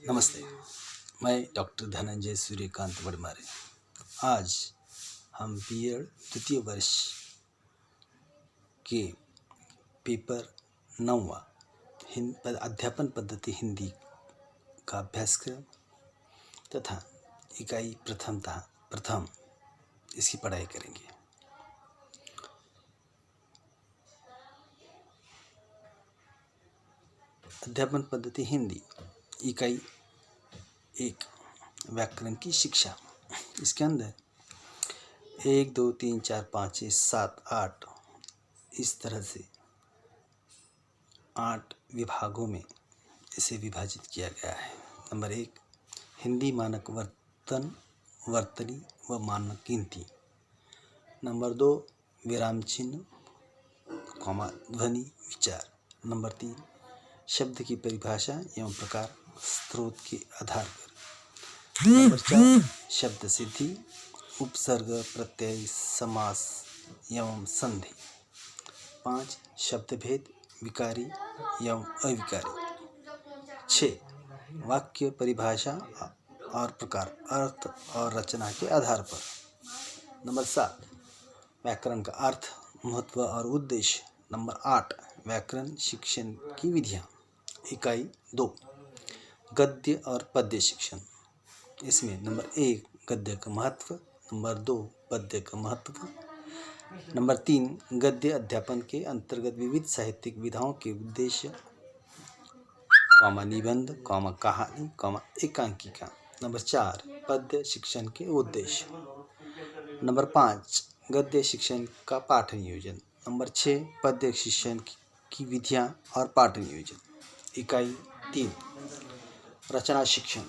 नमस्ते। मैं डॉक्टर धनंजय सूर्यकांत वडमारे। आज हम बीएड द्वितीय वर्ष के पेपर 9वां अध्यापन पद्धति हिंदी का अभ्यासक्रम तथा इकाई प्रथम इसकी पढ़ाई करेंगे। अध्यापन पद्धति हिंदी इकाई 1 व्याकरण की शिक्षा। इसके अंदर 1 2 3 4 5 6 7 8 इस तरह से 8 विभागों में इसे विभाजित किया गया है। नंबर 1 हिंदी मानक वर्तन वर्तनी व मानक गिनती। नंबर 2 विराम चिन्ह ध्वनि विचार। नंबर 3 शब्द की परिभाषा एवं प्रकार स्रोत के आधार पर। नंबर 4 शब्द सिद्धि उपसर्ग प्रत्यय समास एवं संधि। 5 शब्द भेद विकारी एवं अविकारी। 6 वाक्य परिभाषा और प्रकार अर्थ और रचना के आधार पर। नंबर 7 व्याकरण का अर्थ महत्व और उद्देश्य। नंबर 8 व्याकरण शिक्षण की विधियाँ। इकाई 2 गद्य और पद्य शिक्षण। इसमें नंबर 1 गद्य का महत्व, नंबर 2 पद्य का महत्व, नंबर 3 गद्य अध्यापन के अंतर्गत विविध साहित्यिक विधाओं के उद्देश्य, निबंध, कहानी, एकांकिका। नंबर 4 पद्य शिक्षण के उद्देश्य। नंबर 5 गद्य शिक्षण का पाठ नियोजन। नंबर 6 पद्य शिक्षण की विधियाँ और पाठ नियोजन। इकाई 3 रचना शिक्षण।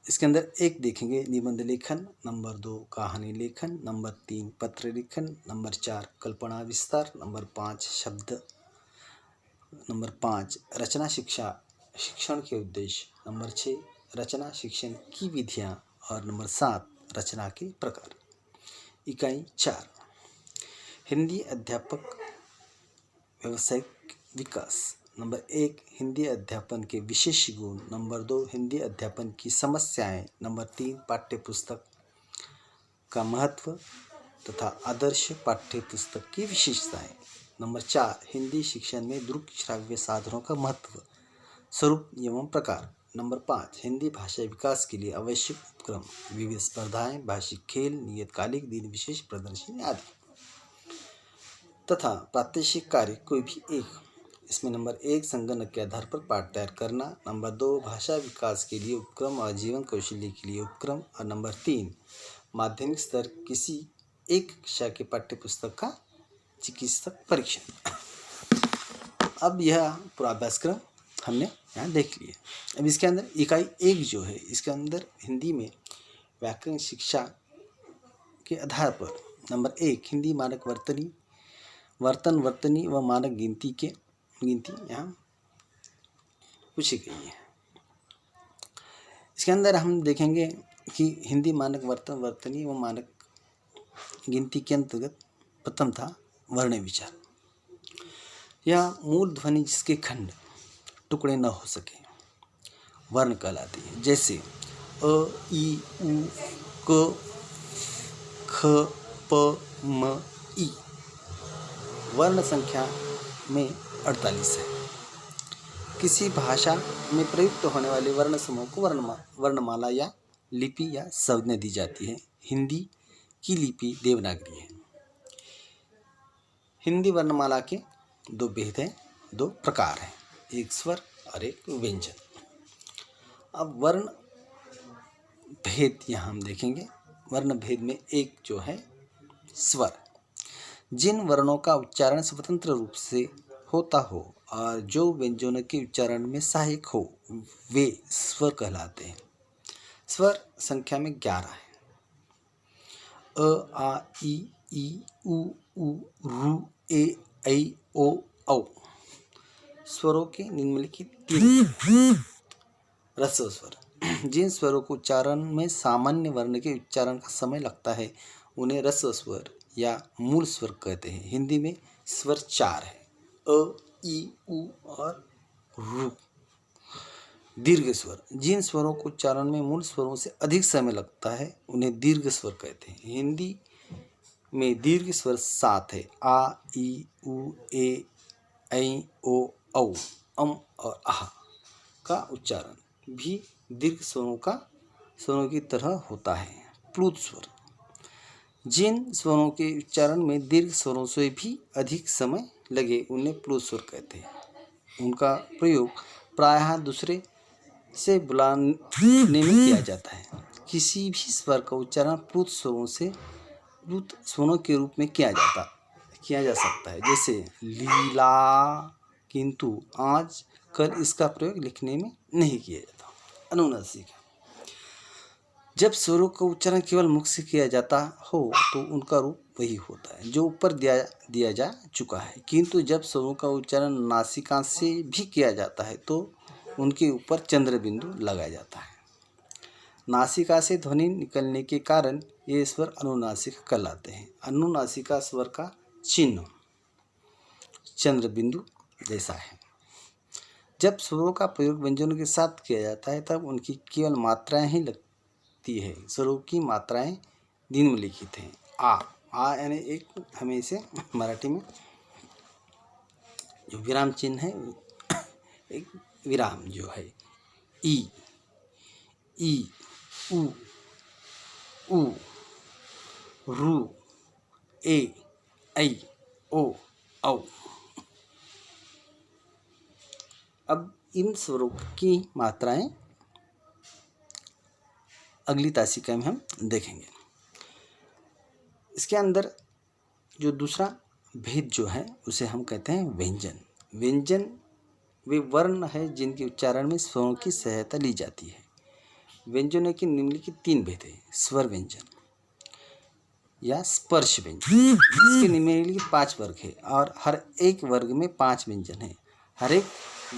इसके अंदर 1 देखेंगे निबंध लेखन, नंबर 2 कहानी लेखन, नंबर 3 पत्र लेखन, नंबर 4 कल्पना विस्तार, नंबर 5 शब्द, नंबर 5 रचना शिक्षण के उद्देश्य, नंबर 6 रचना शिक्षण की विधियाँ और नंबर 7 रचना के प्रकार। इकाई 4 हिंदी अध्यापक व्यावसायिक विकास। नंबर 1 हिंदी अध्यापन के विशेष गुण। नंबर 2 हिंदी अध्यापन की समस्याएं। नंबर 3 पाठ्यपुस्तक का महत्व तथा आदर्श पाठ्यपुस्तक की विशेषताएं। नंबर 4 हिंदी शिक्षण में दृक् श्राव्य साधनों का महत्व, स्वरूप एवं प्रकार। नंबर 5 हिंदी भाषा विकास के लिए आवश्यक उपक्रम, विविध स्पर्धाएं, भाषिक खेल, नियतकालिक दिन विशेष प्रदर्शनी आदि तथा प्रात्यक्षिक कार्य कोई भी एक। इसमें नंबर 1 संगणक के आधार पर पाठ तैयार करना, नंबर 2 भाषा विकास के लिए उपक्रम और जीवन कौशल्य के लिए उपक्रम, और नंबर 3 माध्यमिक स्तर किसी एक कक्षा के पाठ्यपुस्तक का चिकित्सक परीक्षण। अब यह पूरा अभ्यासक्रम हमने यहाँ देख लिया। अब इसके अंदर इकाई 1 जो है, इसके अंदर हिंदी में व्याकरण शिक्षा के आधार पर नंबर 1 हिंदी मानक वर्तनी व मानक गिनती यहाँ पूछी गई है। इसके अंदर हम देखेंगे कि हिंदी मानक वर्तनी व मानक गिनती के अंतर्गत प्रथम था वर्ण विचार। यह मूल ध्वनि जिसके खंड टुकड़े न हो सके वर्ण कहलाती है, जैसे अ ई उ क ख प म ई। वर्ण संख्या में 48 है। किसी भाषा में प्रयुक्त होने वाले वर्ण समूह को वर्णमाला या लिपि या संज्ञा दी जाती है। हिंदी की लिपि देवनागरी है। हिंदी वर्णमाला के 2 भेद हैं, 2 प्रकार हैं, एक स्वर और एक व्यंजन। अब वर्ण भेद यहाँ हम देखेंगे। वर्ण भेद में एक जो है स्वर। जिन वर्णों का उच्चारण स्वतंत्र रूप से होता हो और जो व्यंजनों के उच्चारण में सहायक हो वे स्वर कहलाते हैं। स्वर संख्या में 11 है। अ आ ई उ रू ए ऐ ओ औ। स्वरों के निम्नलिखित 3 ह्रस्व स्वर। जिन स्वरों को उच्चारण में सामान्य वर्ण के उच्चारण का समय लगता है उन्हें ह्रस्व स्वर या मूल स्वर कहते हैं। हिंदी में स्वर 4 है, अ ई उ और रु। दीर्घ स्वर, जिन स्वरों को उच्चारण में मूल स्वरों से अधिक समय लगता है उन्हें दीर्घ स्वर कहते हैं। हिंदी में दीर्घ स्वर 7 है। आ, ई, उ, ए, ऐ, ओ, औ, और आह का उच्चारण भी दीर्घ स्वरों की तरह होता है। प्लुत स्वर, जिन स्वरों के उच्चारण में दीर्घ स्वरों से भी अधिक समय लगे उन्हें प्लुत स्वर कहते हैं। उनका प्रयोग प्रायः दूसरे से बुलाने में किया जाता है। किसी भी स्वर का उच्चारण प्लुत स्वरों के रूप में किया जा सकता है, जैसे लीला, किंतु आज कल इसका प्रयोग लिखने में नहीं किया जाता। अनुनासिका, जब स्वरों का उच्चारण केवल मुख से किया जाता हो तो उनका रूप वही होता है जो ऊपर दिया जा चुका है, किंतु जब स्वरों का उच्चारण नासिका से भी किया जाता है तो उनके ऊपर चंद्र बिंदु लगाया जाता है। नासिका से ध्वनि निकलने के कारण ये स्वर अनुनासिक कहलाते हैं। अनुनासिका स्वर का चिन्ह चंद्र बिंदु जैसा है। जब स्वरों का प्रयोग व्यंजनों के साथ किया जाता है तब उनकी केवल मात्राएं ही लगती है। स्वरों की मात्राएं निम्नलिखित हैं। आ यानी एक, हमें इसे मराठी में जो विराम चिन्ह है, एक विराम जो है। ई, उ, रु, ए, ऐ, ओ, औ। अब इन स्वरों की मात्राएं अगली तासिका में हम देखेंगे। इसके अंदर जो दूसरा भेद जो है उसे हम कहते हैं व्यंजन। व्यंजन वे वर्ण है जिनके उच्चारण में स्वरों की सहायता ली जाती है। व्यंजनों के निम्नलिखित 3 भेद है। स्वर व्यंजन या स्पर्श व्यंजन, इसके निम्नलिखित 5 वर्ग है और हर एक वर्ग में 5 व्यंजन है। हर एक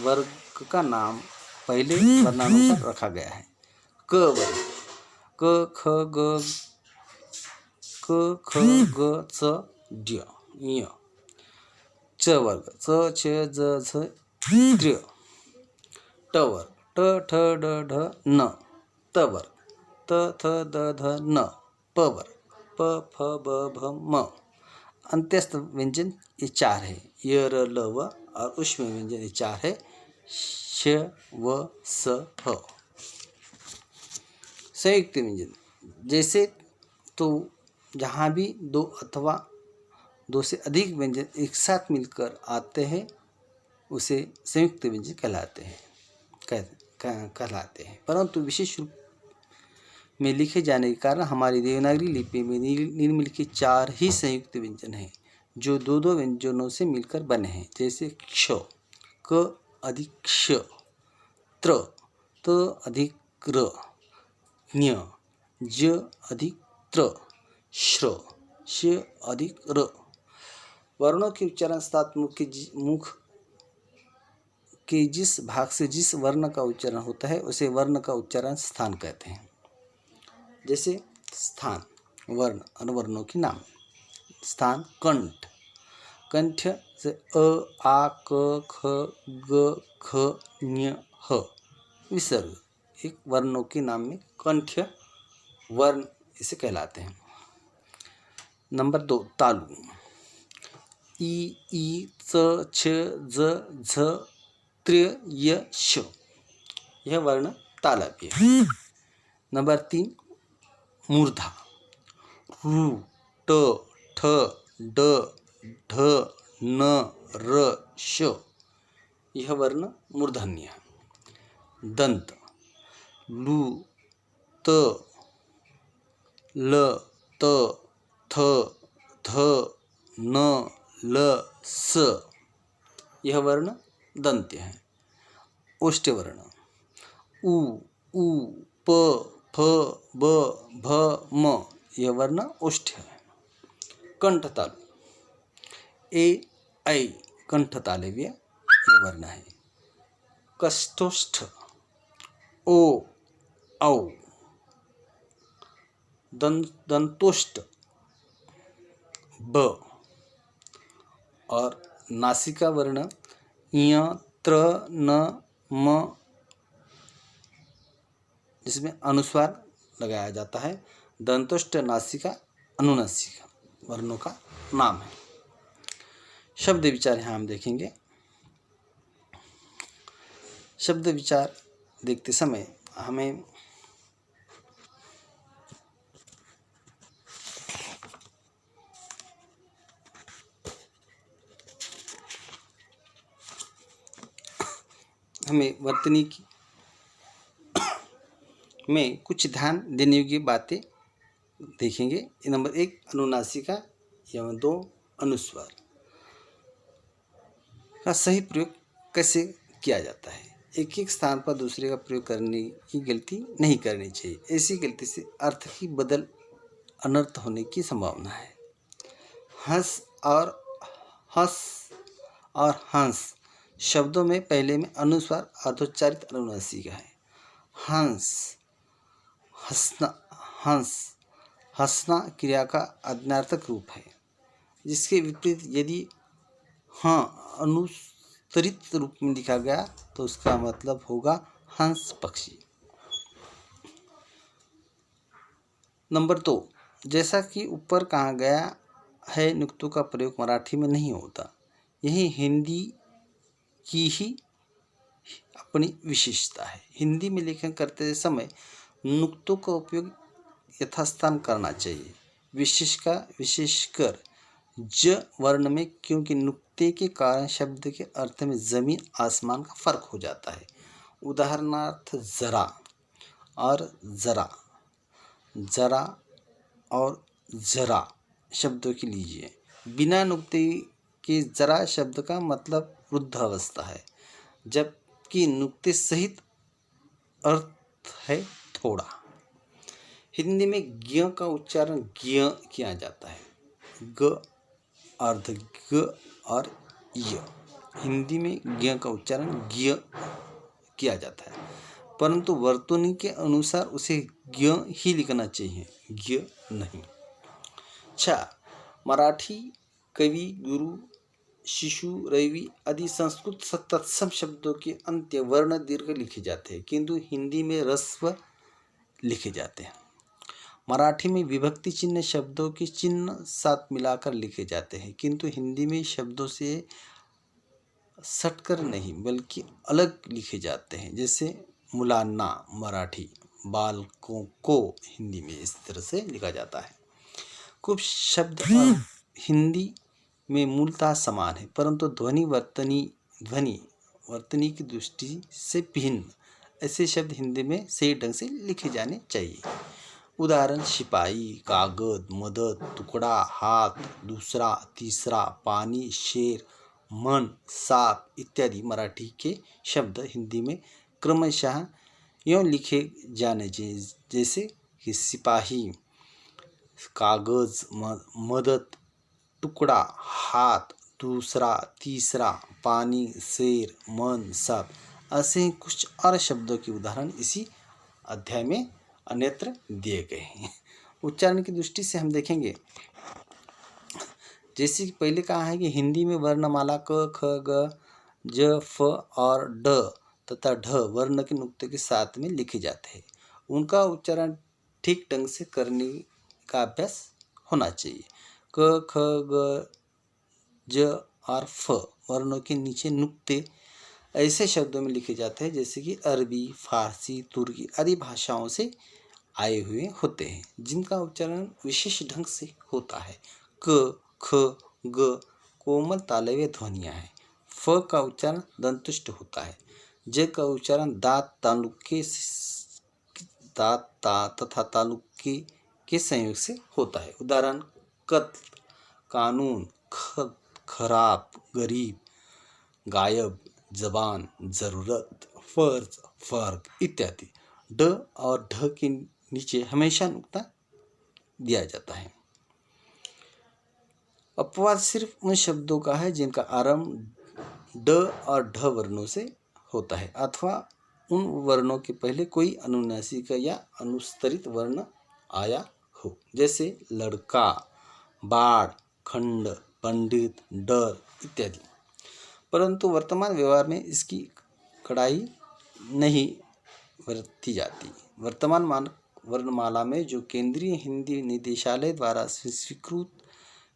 वर्ग का नाम पहले वर्णानुसार रखा गया है। क वर्ग, क, ख, ग, च, ड, य। च वर्ग, च, छ, ज, झ, त्र। ट वर्ग, ट, ठ, ड, ढ, न। त वर्ग, त, थ, द, ध, न। प वर्ग, प, फ, ब, भ, म। अंत्यस्थ व्यंजन ये 4 है। य, र, ल, व। और उष्म व्यंजन ये 4 है। श, व, स, ह। संयुक्त व्यंजन, जैसे तो जहाँ भी 2 अथवा 2 से अधिक व्यंजन एक साथ मिलकर आते हैं उसे संयुक्त व्यंजन कहलाते हैं। परंतु विशेष रूप में लिखे जाने के कारण हमारी देवनागरी लिपि में निम्नलिखित 4 ही संयुक्त व्यंजन हैं जो 2-2 व्यंजनों से मिलकर बने हैं, जैसे क्ष, क अधिक क्ष, त्र, त अधिक र, ञ, ज अधिक त्र, श्र, श अधिक र। वर्णों के उच्चारण 7 मुख के जिस भाग से जिस वर्ण का उच्चारण होता है उसे वर्ण का उच्चारण स्थान कहते हैं। जैसे स्थान वर्ण, अनुवर्णों के नाम। स्थान कंठ, कंठ से अ, आ, क, ख, ग, घ, ञ, ह। विसर्ग, एक वर्णों के नाम में कंठ वर्ण इसे कहलाते हैं। नंबर 2, तालु। ई, च, छ, ज, झ, त्र, य, श। यह वर्ण तालव्य है। नंबर 3, मूर्धा। रु, ट, ठ, ड, ढ, न, र, श। यह वर्ण मूर्धन्य है। दंत, लु, त, ल, त, थ, ध, न, ल, स। यह वर्ण दंत्य है। ओष्ठ्य वर्ण, उ, प, फ, ब, भ, म। यह वर्ण ओष्ठ्य है। कंठतालु, ए, ऐ कंठतालव्य यह वर्ण है। कष्टोष्ठ, ओ, औ। दंतोष्ठ, ब। और नासिका वर्ण ञ, त्र न म, जिसमें अनुस्वार लगाया जाता है। दंतोष्ठ नासिका अनुनासिका वर्णों का नाम है। शब्द विचार यहाँ हम देखेंगे। शब्द विचार देखते समय हमें वर्तनी में कुछ ध्यान देने योग्य बातें देखेंगे। नंबर 1 अनुनासिका एवं 2 अनुस्वार का सही प्रयोग कैसे किया जाता है। एक एक स्थान पर दूसरे का प्रयोग करने की गलती नहीं करनी चाहिए। ऐसी गलती से अर्थ की बदल अनर्थ होने की संभावना है। हंस और हंस शब्दों में पहले में अनुस्वार अर्धोच्चारित अनुनासिका है। हंस, हंसना क्रिया का आज्ञार्थक रूप है, जिसके विपरीत यदि हाँ अनुस्तरित रूप में लिखा गया तो उसका मतलब होगा हंस पक्षी। नंबर 2, जैसा कि ऊपर कहा गया है, नुक्तों का प्रयोग मराठी में नहीं होता। यही हिंदी की ही अपनी विशेषता है। हिंदी में लेखन करते समय नुक्तों का उपयोग यथास्थान करना चाहिए, विशेषकर ज वर्ण में, क्योंकि नुक्ते के कारण शब्द के अर्थ में जमीन आसमान का फर्क हो जाता है। उदाहरणार्थ जरा और जरा, जरा और जरा शब्दों की लीजिए। बिना नुक्ते के जरा शब्द का मतलब वृद्ध अवस्था है, जबकि नुक्ते सहित अर्थ है थोड़ा। हिंदी में ज्ञ का उच्चारण ज्ञ किया जाता है। ग, अर्ध ग और य। हिंदी में ज्ञ का उच्चारण ज्ञ किया जाता है, परंतु वर्तनी के अनुसार उसे ज्ञ ही लिखना चाहिए, ज्ञ नहीं। 6. मराठी कवि, गुरु, शिशु, रवि आदि संस्कृत तत्सम शब्दों के अंत्य वर्ण दीर्घ लिखे जाते हैं, किंतु हिंदी में ह्रस्व लिखे जाते हैं। मराठी में विभक्ति चिन्ह शब्दों के चिन्ह साथ मिलाकर लिखे जाते हैं, किंतु हिंदी में शब्दों से सटकर नहीं बल्कि अलग लिखे जाते हैं। जैसे मुलान्ना मराठी, बालकों को हिंदी में इस तरह से लिखा जाता है। कुछ शब्द हिंदी में मूलतः समान है, परंतु ध्वनि वर्तनी की दृष्टि से भिन्न। ऐसे शब्द हिंदी में सही ढंग से लिखे जाने चाहिए। उदाहरण सिपाही, कागज, मदद, टुकड़ा, हाथ, दूसरा, तीसरा, पानी, शेर, मन, सांप इत्यादि मराठी के शब्द हिंदी में क्रमशः यूँ लिखे जाने चाहिए, जैसे कि सिपाही, कागज, मदद, टुकड़ा, हाथ, दूसरा, तीसरा, पानी, शेर, मन, सांप। ऐसे ही कुछ और शब्दों के उदाहरण इसी अध्याय में अन्यत्र दिए गए हैं। उच्चारण की दृष्टि से हम देखेंगे, जैसे कि पहले कहा है कि हिंदी में वर्णमाला क, ख, ग, ज, फ और ड तथा ढ वर्ण के नुक्ते के साथ में लिखे जाते हैं। उनका उच्चारण ठीक ढंग से करने का अभ्यास होना चाहिए। क, ख, ग, ज और फ वर्णों के नीचे नुक्ते ऐसे शब्दों में लिखे जाते हैं जैसे कि अरबी, फारसी, तुर्की आदि भाषाओं से आए हुए होते हैं, जिनका उच्चारण विशेष ढंग से होता है। क, ख, ग कोमल तालव्य ध्वनियाँ हैं। फ का उच्चारण दंतुष्ट होता है। ज का उच्चारण दांत तथा तालुके के संयोग से होता है। उदाहरण कत्ल, कानून, खराब, गरीब, गायब, जबान, जरूरत, फर्ज, फर्क इत्यादि। ड और ढ के नीचे हमेशा नुक्ता दिया जाता है। अपवाद सिर्फ उन शब्दों का है जिनका आरंभ ड और ढ वर्णों से होता है, अथवा उन वर्णों के पहले कोई अनुनासिका या अनुस्तरित वर्ण आया हो, जैसे लड़का, बाढ़, खंड, पंडित, डर इत्यादि। परंतु वर्तमान व्यवहार में इसकी कड़ाई नहीं बरती जाती। वर्तमान मानक वर्णमाला में जो केंद्रीय हिंदी निदेशालय द्वारा स्वीकृत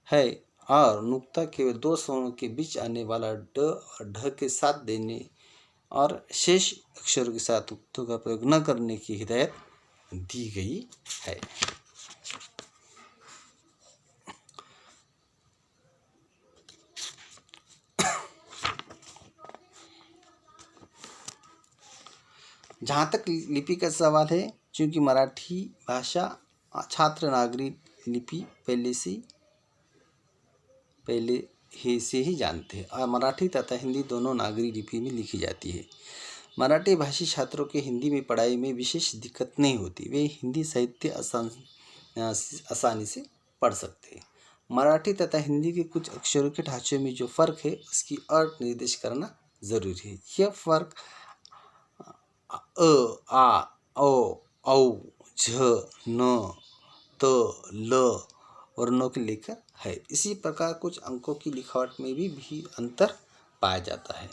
है और नुक्ता केवल 2 स्वरों के बीच आने वाला ड और ढ के साथ देने और शेष अक्षरों के साथ उक्तों का प्रयोग न करने की हिदायत दी गई है। जहाँ तक लिपि का सवाल है, चूँकि मराठी भाषा छात्र नागरी लिपि पहले से ही जानते हैं और मराठी तथा हिंदी दोनों नागरी लिपि में लिखी जाती है। मराठी भाषी छात्रों के हिंदी में पढ़ाई में विशेष दिक्कत नहीं होती, वे हिंदी साहित्य आसानी से पढ़ सकते हैं। मराठी तथा हिंदी के कुछ अक्षरों के ढांचे में जो फ़र्क है उसकी अर्थ निर्देश करना जरूरी है। यह फ़र्क अ, आ, औ, औ, झ, न, त, ल वर्णों के लेकर है। इसी प्रकार कुछ अंकों की लिखावट में भी अंतर पाया जाता है।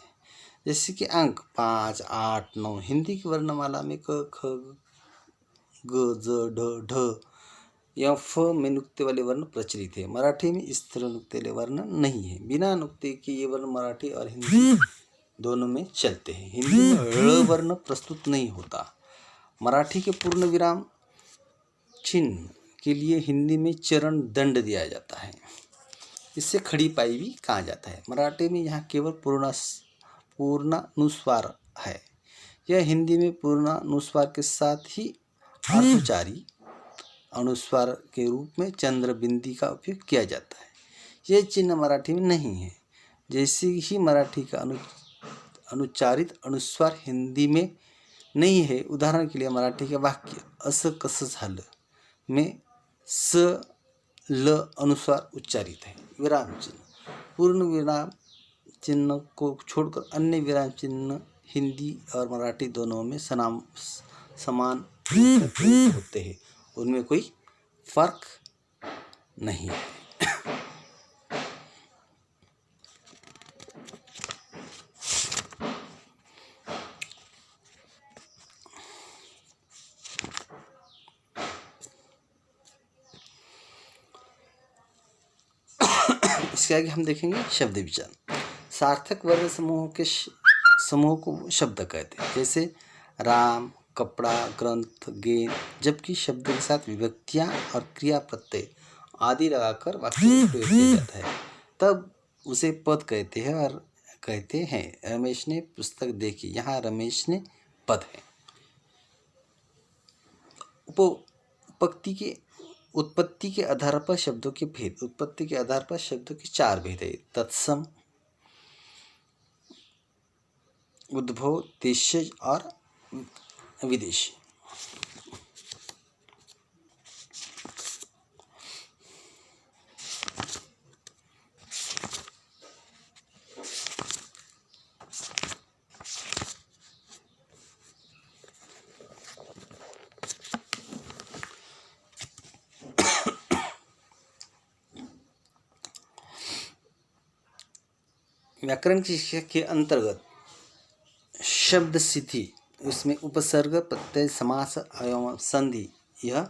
जैसे कि अंक 5, 8, 9 हिंदी की वर्णमाला में क, ख, ग, ज, ढ, ढ या फ में नुक्ते वाले वर्ण प्रचलित है। मराठी में इस तरह नुक्ते वाले वर्ण नहीं है। बिना नुक्ते के ये वर्ण मराठी और हिंदी दोनों में चलते हैं। हिंदी में ळ वर्ण प्रस्तुत नहीं होता। मराठी के पूर्ण विराम चिन्ह के लिए हिंदी में चरण दंड दिया जाता है। इससे खड़ी पाई भी कहा जाता है। मराठी में यहाँ केवल पूर्णानुस्वार है। यह हिंदी में पूर्णानुस्वार के साथ ही अर्धोच्चारी अनुस्वार के रूप में चंद्र बिंदी का उपयोग किया जाता है। यह चिन्ह मराठी में नहीं है। जैसे ही मराठी का अनुच्चारित अनुस्वार हिंदी में नहीं है। उदाहरण के लिए मराठी के वाक्य असं कसं झालं में स ल अनुस्वार उच्चारित है। विराम चिन्ह पूर्ण विराम चिन्ह को छोड़कर अन्य विराम चिन्ह हिंदी और मराठी दोनों में समान होते हैं। उनमें कोई फर्क नहीं है। इसके आगे हम देखेंगे शब्द विचार। सार्थक वर्ण समूह को शब्द कहते हैं। जैसे राम, कपड़ा, ग्रंथ, गेंद। जबकि शब्द के साथ विभक्तियाँ और क्रिया प्रत्यय आदि लगाकर वाक्य में प्रयोग किया जाता है तब उसे पद कहते हैं और कहते हैं रमेश ने पुस्तक देखी। यहाँ रमेश ने पद है। उत्पत्ति के आधार पर शब्दों के भेद। उत्पत्ति के आधार पर शब्दों के 4 भेद है। तत्सम, उद्भव, देशज और विदेशी। व्याकरण की शिक्षा के अंतर्गत शब्द स्थिति, उसमें उपसर्ग, प्रत्यय, समास एवं संधि यह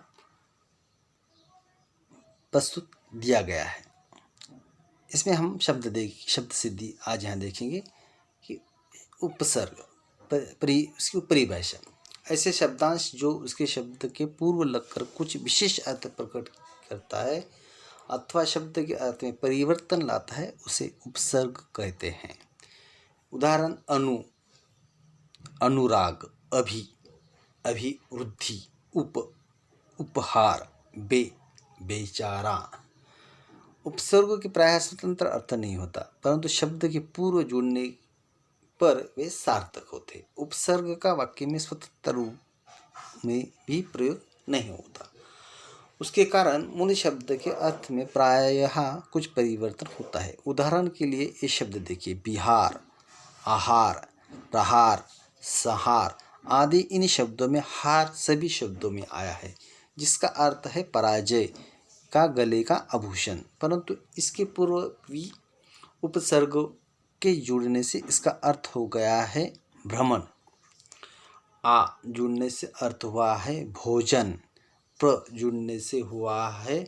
प्रस्तुत दिया गया है। इसमें हम शब्द सिद्धि आज यहाँ देखेंगे कि उपसर्ग उसकी परिभाषा। ऐसे शब्दांश जो उसके शब्द के पूर्व लगकर कुछ विशेष अर्थ प्रकट करता है अथवा शब्द के अर्थ में परिवर्तन लाता है उसे उपसर्ग कहते हैं। उदाहरण अनुराग, अभिवृद्धि, उपहार, बेचारा। उपसर्ग के प्रायः स्वतंत्र अर्थ नहीं होता परंतु शब्द के पूर्व जोड़ने पर वे सार्थक होते। उपसर्ग का वाक्य में स्वतंत्र रूप में भी प्रयोग नहीं होता। उसके कारण मूल शब्द के अर्थ में प्रायः कुछ परिवर्तन होता है। उदाहरण के लिए ये शब्द देखिए, बिहार, आहार, प्रहार, संहार आदि। इन शब्दों में हार सभी शब्दों में आया है जिसका अर्थ है पराजय का गले का आभूषण, परंतु इसके पूर्व भी उपसर्ग के जुड़ने से इसका अर्थ हो गया है भ्रमण। आ जुड़ने से अर्थ हुआ है भोजन। प्र जुड़ने से हुआ है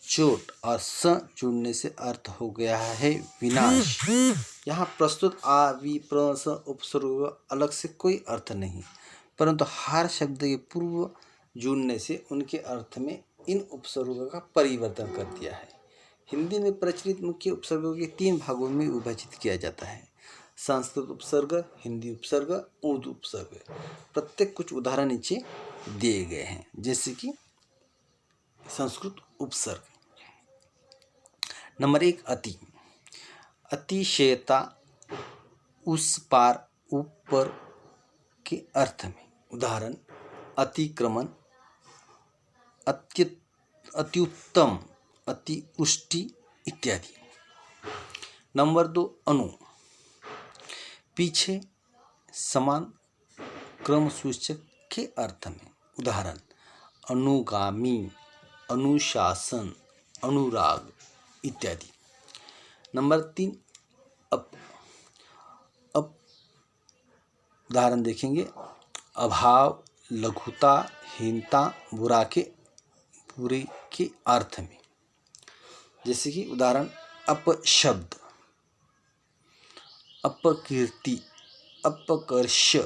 चोट और स जुड़ने से अर्थ हो गया है विनाश। यहाँ प्रस्तुत आ वि प्र स उपसर्ग अलग से कोई अर्थ नहीं, परंतु हर शब्द के पूर्व जुड़ने से उनके अर्थ में इन उपसर्गों का परिवर्तन कर दिया है। हिंदी में प्रचलित मुख्य उपसर्गों के 3 भागों में विभाजित किया जाता है: संस्कृत उपसर्ग, हिंदी उपसर्ग, उर्दू उपसर्ग। प्रत्येक कुछ उदाहरण नीचे दिए गए हैं, जैसे कि संस्कृत उपसर्ग। नंबर 1 अति। अतिशयता, उस पार, ऊपर के अर्थ में। उदाहरण अतिक्रमण, अत्युत्तम, अति उष्टि इत्यादि। नंबर 2 अनु। पीछे, समान, क्रम सूचक के अर्थ में। उदाहरण अनुगामी, अनुशासन, अनुराग इत्यादि। Number 3 up. अप उदाहरण देखेंगे अभाव, लघुता, हीनता, बुरे के अर्थ में। जैसे कि उदाहरण अपशब्द, अपकीर्ति, अपकर्ष,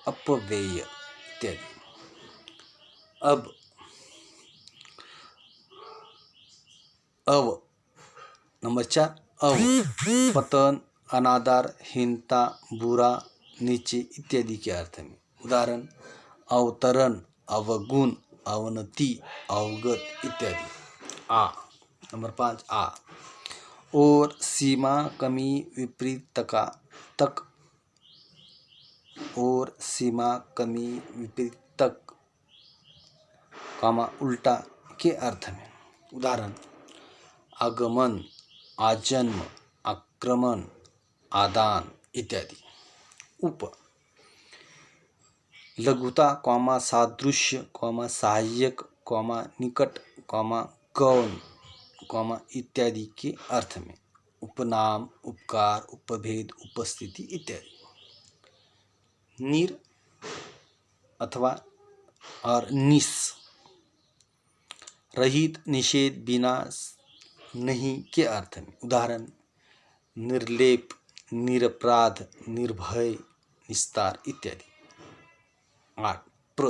अपव्यय इत्यादि। अब अव। नंबर 4 अव। पतन, अनादर, हीनता, बुरा, नीचे इत्यादि के अर्थ में। उदाहरण अवतरण, अवगुण, अवनति, अवगत इत्यादि। आ। नंबर 5 आ। और, सीमा, कमी, विपरीत, तक। और, सीमा, कमी, विपरीत, तक, उल्टा के अर्थ में। उदाहरण आगमन, आजन्म, आक्रमण, आदान इत्यादि। उप। लघुता, सादृश्य, सहायक, निकट, गौण, इत्यादि के अर्थ में। उपनाम, उपकार, उपभेद, उपस्थिति इत्यादि। निर अथवा और निस। रहित, निषेध, बिना, नहीं के अर्थ में। उदाहरण निर्लेप, निरपराध, निर्भय, निस्तार इत्यादि। 8 प्र।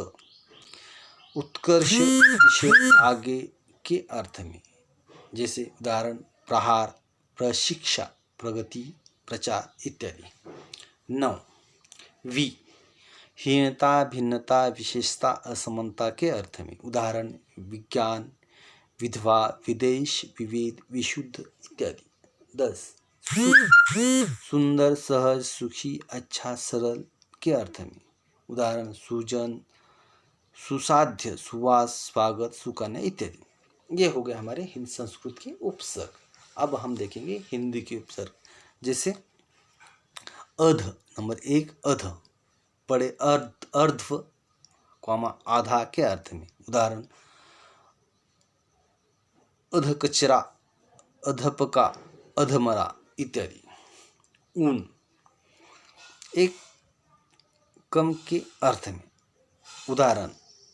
उत्कर्ष, आगे के अर्थ में। जैसे उदाहरण प्रहार, प्रशिक्षा, प्रगति, प्रचार इत्यादि। 9 वि। हीनता, भिन्नता, विशेषता, असमानता के अर्थ में। उदाहरण विज्ञान, विधवा, विदेश, विविध, विशुद्ध इत्यादि। 10 सुंदर, सहज, सुखी, अच्छा, सरल के अर्थ में। उदाहरण सुजन, सुसाध्य, सुवास, स्वागत, सुकन्या इत्यादि। ये हो गए हमारे हिंदी संस्कृत के उपसर्ग। अब हम देखेंगे हिंदी के उपसर्ग। जैसे अध। नंबर 1 अध। पड़े, अर्ध, आधा के अर्थ में। उदाहरण अधकचरा, अधपका, अधमरा इत्यादि। ऊन, एक कम के अर्थ में। उदाहरण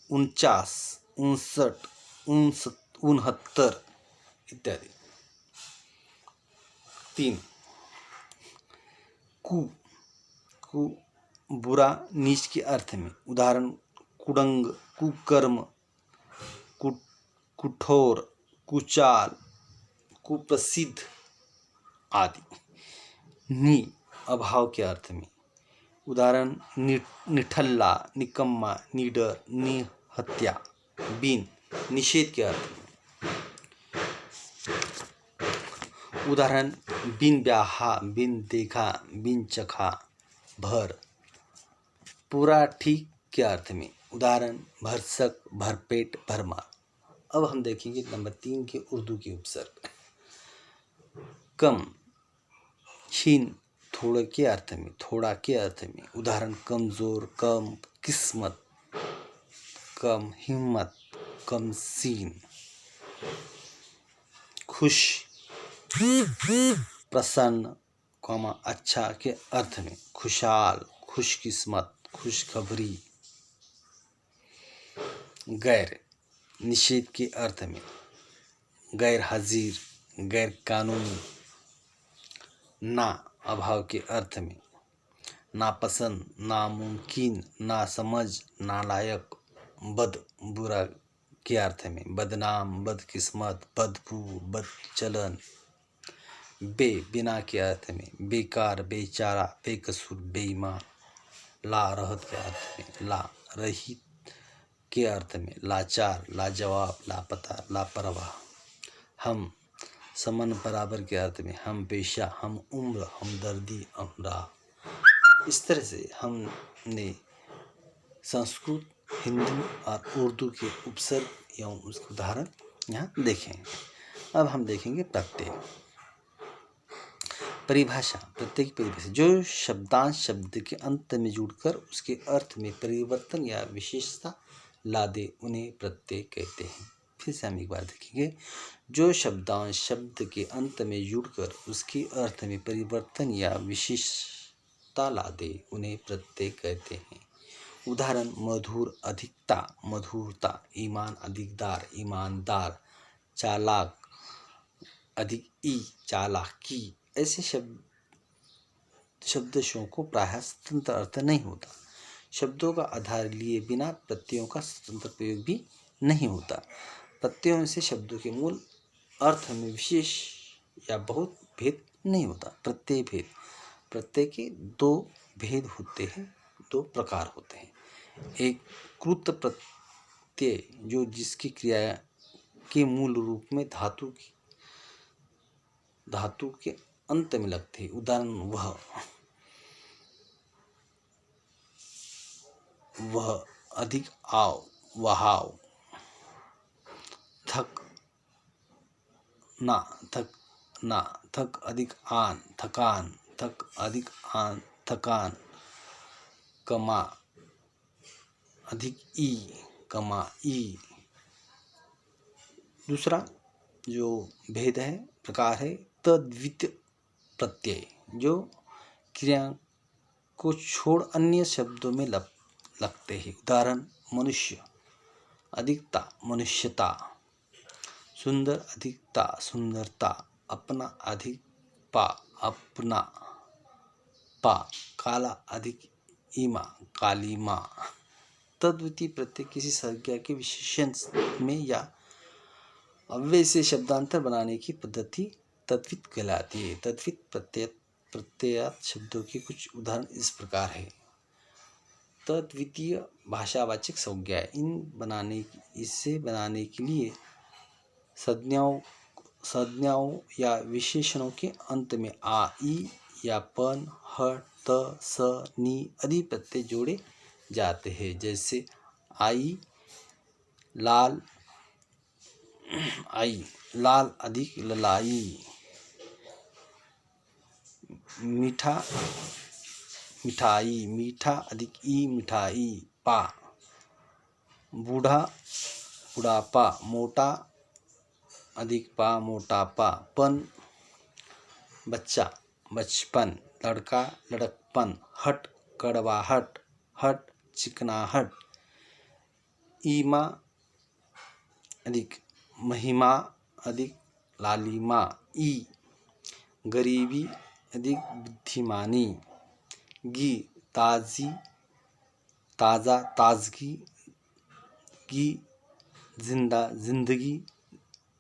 49, 59, 69 इत्यादि। 3 कु। बुरा, नीच के अर्थ में। उदाहरण कुडंग, कुकर्म, कुठोर, कुचाल, कुप्रसिद्ध आदि। नि अभाव के अर्थ में। उदाहरण निठल्ला, निकम्मा, निडर, निहत्या। बिन निषेध के अर्थ में। उदाहरण बिन ब्याहा, बिन देखा, बिन चखा, भर। पूरा, ठीक के अर्थ में। उदाहरण भरसक, भरपेट, भरमार। अब हम देखेंगे नंबर 3 के उर्दू के उपसर्ग। कम, क्षीण, थोड़ा के अर्थ में। उदाहरण कमजोर, कम किस्मत, कम हिम्मत, कम सीन। खुश, प्रसन्न, कॉमा अच्छा के अर्थ में, खुशहाल, खुशकिस्मत, खुशखबरी। गैर निषेध के अर्थ में, गैर हाजिर, गैर कानूनी। ना अभाव के अर्थ में, नापसंद, नामुमकिन, नासमझ, नालायक। बद बुरा के अर्थ में, बदनाम, बदकिस्मत, बदबू, बदचलन। बिना के अर्थ में, बेकार, बेचारा, बेकसूर, बेईमान। ला रहत के अर्थ में, ला रहित के अर्थ में, लाचार, लाजवाब, लापता, लापरवाह। हम समान बराबर के अर्थ में, हम पेशा, हम उम्र, हमदर्दी, हमरा। इस तरह से हमने संस्कृत, हिंदी और उर्दू के उपसर्ग एवं उसके उदाहरण यहाँ देखें। अब हम देखेंगे प्रत्यय। परिभाषा। प्रत्यय की परिभाषा, जो शब्दांश शब्द के अंत में जुड़कर उसके अर्थ में परिवर्तन या विशेषता ला दे, उन्हें प्रत्यय कहते हैं। फिर से हम एक बार देखेंगे, जो शब्दांश शब्द के अंत में जुड़कर उसके अर्थ में परिवर्तन या विशेषता ला दे, उन्हें प्रत्यय कहते हैं। उदाहरण, मधुर, अधिकता, मधुरता। ईमान, अधिकदार, ईमानदार। चालाक, अधिक ई, चालाकी। ऐसे शब्दों को प्रायः स्वतंत्र अर्थ नहीं होता। शब्दों का आधार लिए बिना प्रत्ययों का स्वतंत्र प्रयोग भी नहीं होता। प्रत्ययों से शब्दों के मूल अर्थ में विशेष या बहुत भेद नहीं होता। प्रत्यय भेद। प्रत्यय के दो भेद होते हैं, दो प्रकार होते हैं। एक कृत प्रत्यय, जो जिसकी क्रिया के मूल रूप में धातु के अंत में लगते हैं। उदाहरण, वह, अधिक आओ, वहाव। थक ना, थक अधिक आन, थकान। थक अधिक आन, थकान। कमा अधिक ई, कमाई। दूसरा जो भेद है, प्रकार है तद्वित प्रत्यय, जो क्रिया को छोड़ अन्य शब्दों में लगते हैं। उदाहरण, मनुष्य, अधिकता, मनुष्यता। सुंदर, अधिकता, सुंदरता। अपना, अधिक पा, अपना पा। काला, अधिक ईमा, कालीमा। तद्वितीय प्रत्यय किसी संज्ञा के विशेषण में या अव्यय से शब्दांतर बनाने की पद्धति तद्वित कहलाती है। तद्वित प्रत्ययात शब्दों के कुछ उदाहरण इस प्रकार है। तद्वितीय भाषावाचक संज्ञा। इसे बनाने के लिए संज्ञाओं या विशेषणों के अंत में आ, ई या पन, ह, त, स, नी आदि प्रत्यय जोड़े जाते हैं। जैसे आई, लाल, अधिक ललाई। मीठा, मिठाई, मीठा अधिक ई, मिठाई। पा, बूढ़ा, बुढ़ापा। मोटा अधिक पा, मोटापा। पन, बच्चा, बचपन। लड़का, लड़कपन। हट, कड़वाहट। हट, चिकनाहट। ईमा अधिक महिमा, अधिक लालिमा। ई, गरीबी, अधिक बुद्धिमानी। गी, ताज़ा, ताजगी। गी, जिंदा, जिंदगी।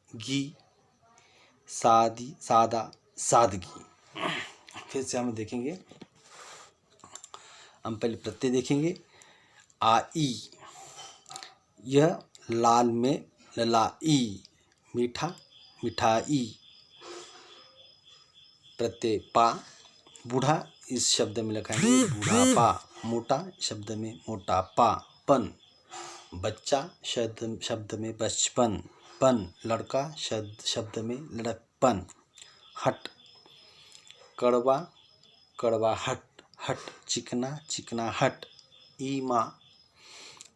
गी, सादा, सादगी। फिर से हम देखेंगे, हम पहले प्रत्यय देखेंगे। आई, यह लाल में ललाई। मीठा, मिठाई। प्रत्यय पा। बूढ़ा इस शब्द में लिखाएंगे बूढ़ापा। मोटा शब्द में मोटापा। पन, बच्चा शब्द में बचपन। पन, लड़का शब्द में लड़कपन। हट, कड़वा, कड़वाहट। हट, चिकना, चिकनाहट। ईमा,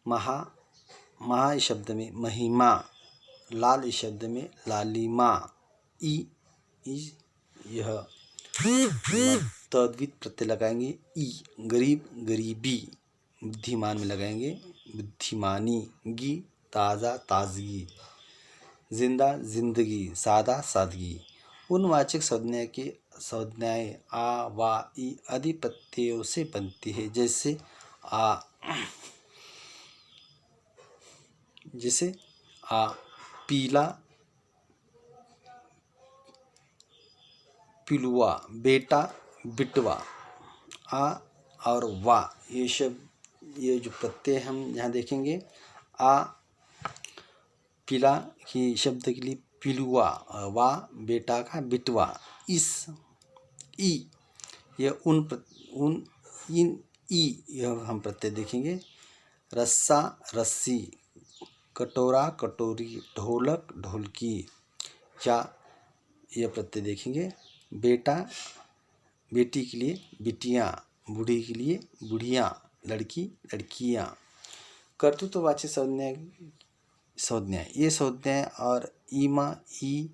महा इस शब्द में महिमा। लाल इस शब्द में लालिमा। ई, यह तद्वित प्रत्यय लगाएंगे ई, गरीब गरीबी, बुद्धिमान में लगाएंगे बुद्धिमानी, गी ताज़ा ताजगी, जिंदा जिंदगी, सादा सादगी। उन वाचक संज्ञाएं आ वा ई आदि प्रत्ययों से बनती है, जैसे आ पीला पिलुआ, बेटा बिटवा। आ और वा ये जो प्रत्यय हम यहाँ देखेंगे, आ पिला की शब्द के लिए पिलुआ, वा बेटा का बिटवा। इस ई यह इन ई यह हम प्रत्यय देखेंगे। रस्सा रस्सी, कटोरा कटोरी, ढोलक ढोलकी। या यह प्रत्यय देखेंगे। बेटा बेटी के लिए बिटियाँ, बूढ़ी के लिए बुढ़ियाँ, लड़की लड़कियाँ। कर्तृत्ववाची संज्ञाएं ये संज्ञाएं और ईमा ई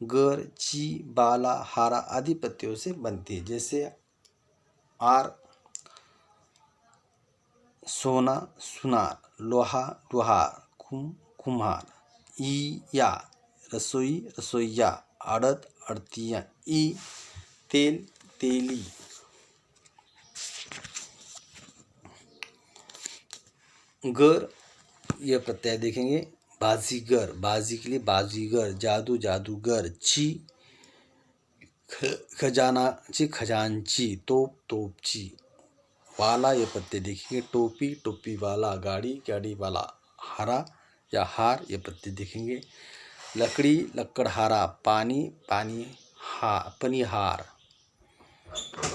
गर ची बाला हारा आदि प्रत्ययों से बनती है, जैसे आर सोना सुनार, लोहा लुहार, कुम्हार। ई या रसोई रसोइया, अड़द अड़तिया। ई तेल तेली। गर यह प्रत्यय देखेंगे। बाजीगर, बाजी के लिए बाजीगर, जादू जादूगर। ची खजानाची खजांची, तोप तोपची। वाला यह प्रत्यय देखेंगे। टोपी टोपी वाला, गाड़ी गाड़ी वाला। हारा या हार यह प्रत्यय देखेंगे। लकड़ी लकड़हारा, पानी पानी पनिहार।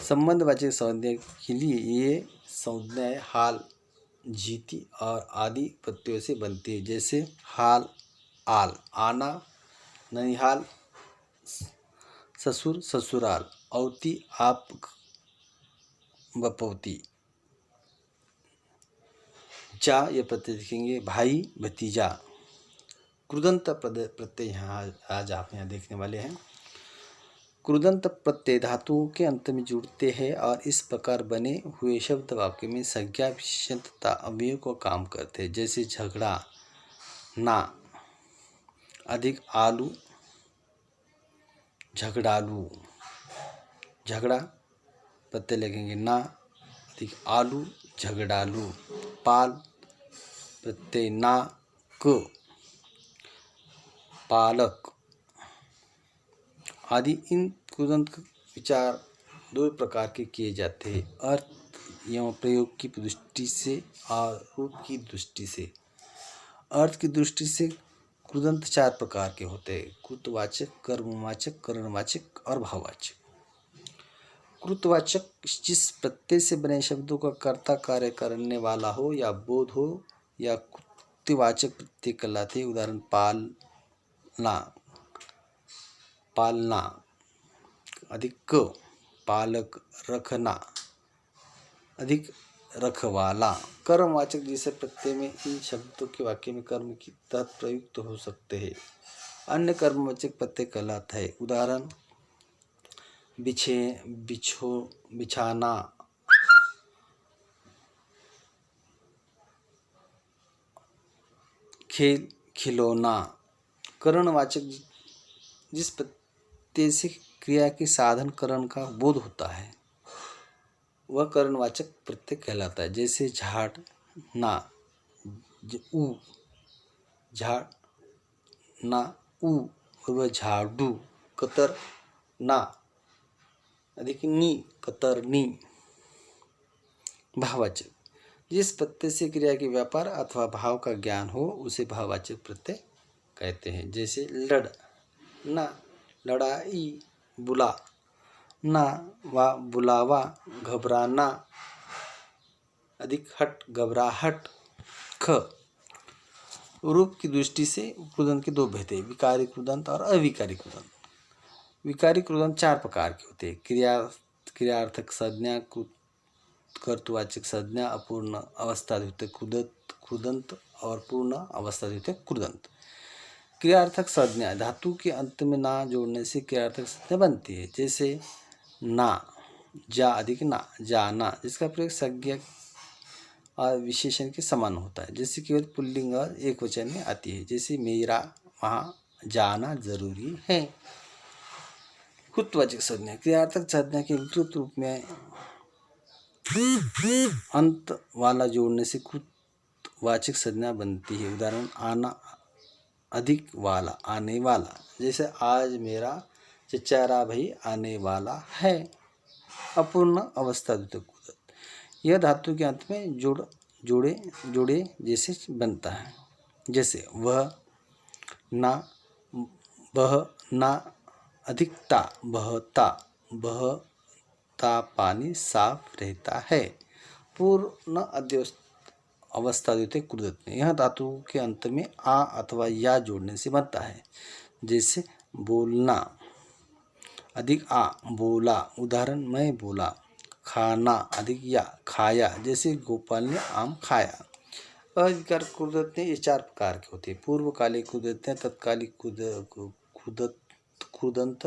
संबंधवाचक संज्ञा के लिए ये संज्ञाएं हाल जीती और आदि प्रत्ययों से बनती है, जैसे हाल आल, आना ननिहाल, ससुर ससुराल, औती आप बपौती। जा ये प्रत्यय देखेंगे। भाई भतीजा। कृदंत प्रत्यय यहाँ आज आप यहाँ देखने वाले हैं। कृदंत प्रत्यय धातुओं के अंत में जुड़ते हैं और इस प्रकार बने हुए शब्द वाक्य में संज्ञा विशेषण तथा अवयव को काम करते हैं, जैसे झगड़ा ना, अधिक आलू झगड़ालू। झगड़ा प्रत्यय लगेंगे ना, अधिक आलू झगड़ालू। पाल प्रत्यय ना क, पालक आदि। इन कृदंत विचार दो प्रकार के किए जाते हैं, अर्थ एवं प्रयोग की दृष्टि से और रूप की दृष्टि से। अर्थ की दृष्टि से कृदंत चार प्रकार के होते हैं: कृतवाचक, कर्मवाचक, करणवाचक और भाववाचक। कृतवाचक जिस प्रत्यय से बने शब्दों का कर्ता कार्य करने वाला हो या बोध हो या कृत्यवाचक प्रत्यय कहलाते हैं। उदाहरण पालना पालना, अधिक क, पालक रखना, अधिक रखवाला। कर्मवाचक जिसे प्रत्यय में इन शब्दों के वाक्य में कर्म की तहत प्रयुक्त हो सकते हैं, अन्य कर्मवाचक प्रत्यय कहलाता है। उदाहरण बिछाना, खेल खिलौना। करणवाचक जिस प्रत्यय से क्रिया के साधन करण का बोध होता है वह करणवाचक प्रत्यय कहलाता है, जैसे झाड़ ना ऊ, झाड़ ना ऊ, वह झाड़ू। कतर ना, अधिक नी, कतरनी। भाववाचक जिस प्रत्यय से क्रिया के व्यापार अथवा भाव का ज्ञान हो उसे भाववाचक प्रत्यय कहते हैं, जैसे लड़ ना, लड़ाई। बुला ना वा, बुलावा। घबराना, अधिक हट, घबराहट। ख रूप की दृष्टि से कृदंत के दो भेद हैं: विकारी कृदंत और अविकारी कृदंत। विकारी कृदंत चार प्रकार के होते हैं: क्रियार्थक संज्ञा, कर्तृवाचक संज्ञा, अपूर्ण अवस्थाद्वितीय कृदंत और पूर्ण अवस्थाद्वितीय कृदंत। क्रियार्थक संज्ञा धातु के अंत में ना जोड़ने से क्रियार्थक संज्ञा बनती है, जैसे ना, जा अधिक ना, जाना, जिसका प्रयोग संज्ञा और विशेषण के समान होता है, जैसे केवल पुल्लिंग और एक वचन में आती है, जैसे मेरा वहाँ जाना जरूरी है। कुतवाचक संज्ञा क्रियार्थक संज्ञा के विकृत रूप में अंत वाला जोड़ने से कुतवाचक संज्ञा बनती है। उदाहरण आना अधिक वाला, आने वाला, जैसे आज मेरा चचेरा भाई आने वाला है। अपूर्ण अवस्था द्योतक कुदत, यह धातु के अंत में जोड़े जैसे बनता है, जैसे वह, ना, बह, ना, अधिकता, बहता पानी साफ रहता है। पूर्ण अवस्था द्योतक कुदत में यह धातु के अंत में आ अथवा या जोड़ने से बनता है, जैसे बोलना अधिक आ, बोला, उदाहरण मैं बोला। खाना अधिक या, खाया, जैसे गोपाल ने आम खाया। अविकार कुदरतें ये 4 प्रकार के होते हैं। पूर्वकालिक कुदरतें, तत्कालिक कुदंत,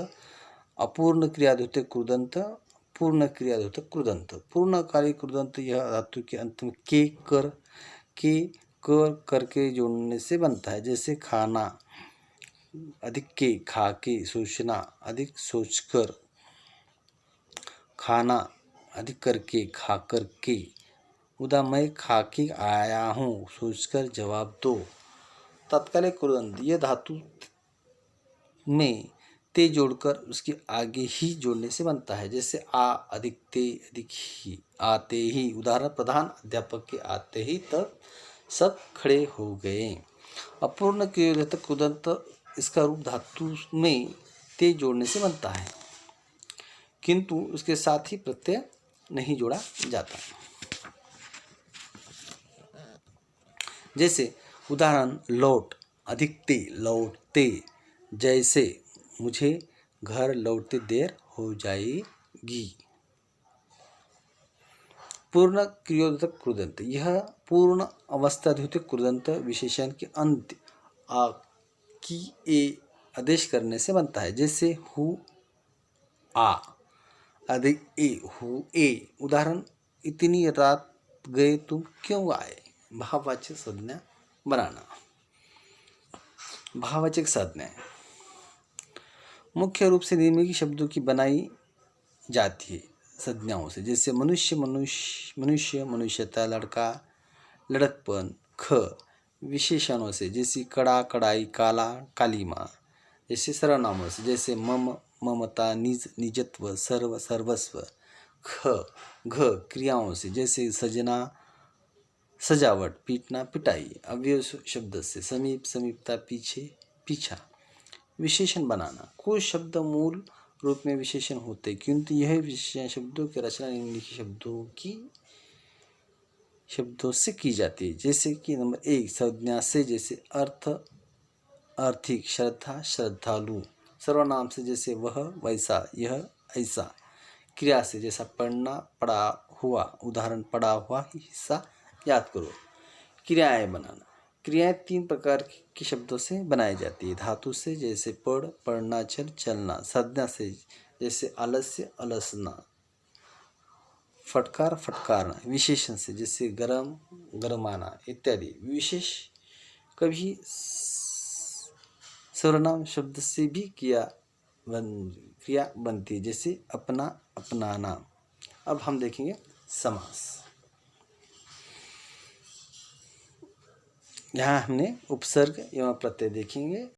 अपूर्ण क्रियाद्योतक कुदंत, पूर्ण क्रियाद्योतक कुदंत। पूर्णकालिक कुदंत यह धातु के अंत में के करके जोड़ने से बनता है, जैसे खाना अधिक के, खा के, सोचना अधिक सोचकर, खाना अधिक करके, खा कर के। उदा मैं खा के आया हूँ, सोचकर जवाब दो। तत्कालिक कुदंत यह धातु में ते जोड़कर उसके आगे ही जोड़ने से बनता है, जैसे आ अधिक ते अधिक ही, आते ही। उदाहरण प्रधान अध्यापक के आते ही तब सब खड़े हो गए। अपूर्ण क्रियाद्योतक कुदंत इसका रूप धातु में ते जोड़ने से बनता है, किंतु उसके साथ ही प्रत्यय नहीं जोड़ा जाता। जैसे उदाहरण लौट अधिक ते, लौटते, जैसे मुझे घर लौटते देर हो जाएगी। पूर्ण क्रियाद्योतक कुदंत यह पूर्ण अवस्था द्योतक कुदंत विशेषण के अंत आ की ए आदेश करने से बनता है, जैसे हु आ अधिक ए, हु ए। उदाहरण इतनी रात गए तुम क्यों आए। भाववाचक संज्ञा बनाना। भाववाचक संज्ञाएं मुख्य रूप से निम्नलिखित शब्दों की बनाई जाती है संज्ञाओं से, जैसे मनुष्य, मनुष्य, मनुष्यता, लड़का, लड़कपन। ख विशेषणों से, जैसे कड़ा, कड़ाई, काला, कालीमा। जैसे सर्वनामों से, जैसे मम, ममता, निज, निजत्व, सर्व, सर्वस्व। ख घ क्रियाओं से, जैसे सजना, सजावट, पीटना, पिटाई। अवयव शब्द से, समीप, समीपता, पीछे, पीछा। विशेषण बनाना कुछ शब्द मूल रूप में विशेषण होते, किंतु यह विशेषण शब्दों की रचना निम्नलिखित शब्दों से की जाती है, जैसे कि नंबर 1 संज्ञा से, जैसे अर्थ, आर्थिक, श्रद्धा, श्रद्धालु। सर्वनाम से, जैसे वह, वैसा, यह, ऐसा। क्रिया से, जैसा पढ़ना, पढ़ा हुआ। उदाहरण पढ़ा हुआ हिस्सा याद करो। क्रियाएं बनाना क्रियाएं 3 प्रकार के शब्दों से बनाई जाती है, धातु से, जैसे पढ़, पढ़ना, चल, चलना। संज्ञा से, जैसे आलस्य, अलसना, फटकार, फटकारना। विशेषण से, जैसे गरम, गरमाना इत्यादि। विशेष कभी सर्वनाम शब्द से भी क्रिया बनती है, जैसे अपना, अपनाना। अब हम देखेंगे समास। यहाँ हमने उपसर्ग एवं प्रत्यय देखेंगे।